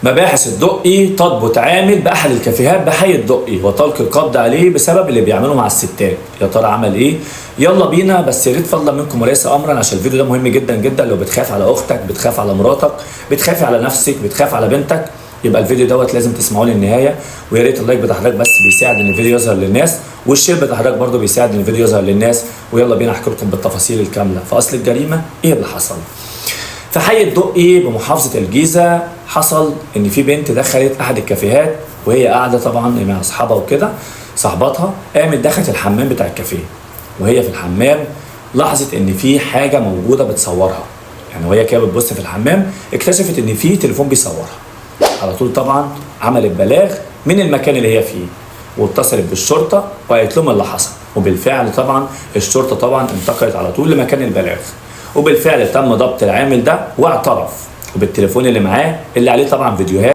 مباحث الدقي تضبط عامل بأحد الكافيهات بحي الدقي وتلقي القبض عليه بسبب اللي بيعمله مع الستات. يا ترى عمل ايه؟ يلا بينا، بس يا ريت فضلا منكم وليس امرا عشان الفيديو ده مهم جدا جدا. لو بتخاف على اختك، بتخاف على مراتك، بتخافي على نفسك، بتخاف على بنتك، يبقى الفيديو دوت لازم تسمعوه للنهايه. ويا ريت اللايك بتاع حضرتك بس بيساعد ان الفيديو يظهر للناس، والشير بتاع حضرتك برده بيساعد ان الفيديو يظهر للناس. ويلا بينا احكي لكم بالتفاصيل الكامله في اصل الجريمه ايه اللي حصل. في حي الدقي بمحافظة الجيزة حصل إن في بنت دخلت أحد الكافيهات وهي قاعدة طبعا مع أصحابها وكده، صاحباتها قامت دخلت الحمام بتاع الكافيه، وهي في الحمام لاحظت إن في حاجة موجودة بتصورها. يعني وهي كده بتبص في الحمام اكتشفت إن في تليفون بيصورها. على طول طبعا عملت بلاغ من المكان اللي هي فيه واتصلت بالشرطة وقالت لهم اللي حصل. وبالفعل طبعا الشرطة طبعا انتقلت على طول لمكان البلاغ، وبالفعل تم ضبط العامل ده واعترف، وبالتليفون اللي معاه اللي عليه طبعا فيديوهات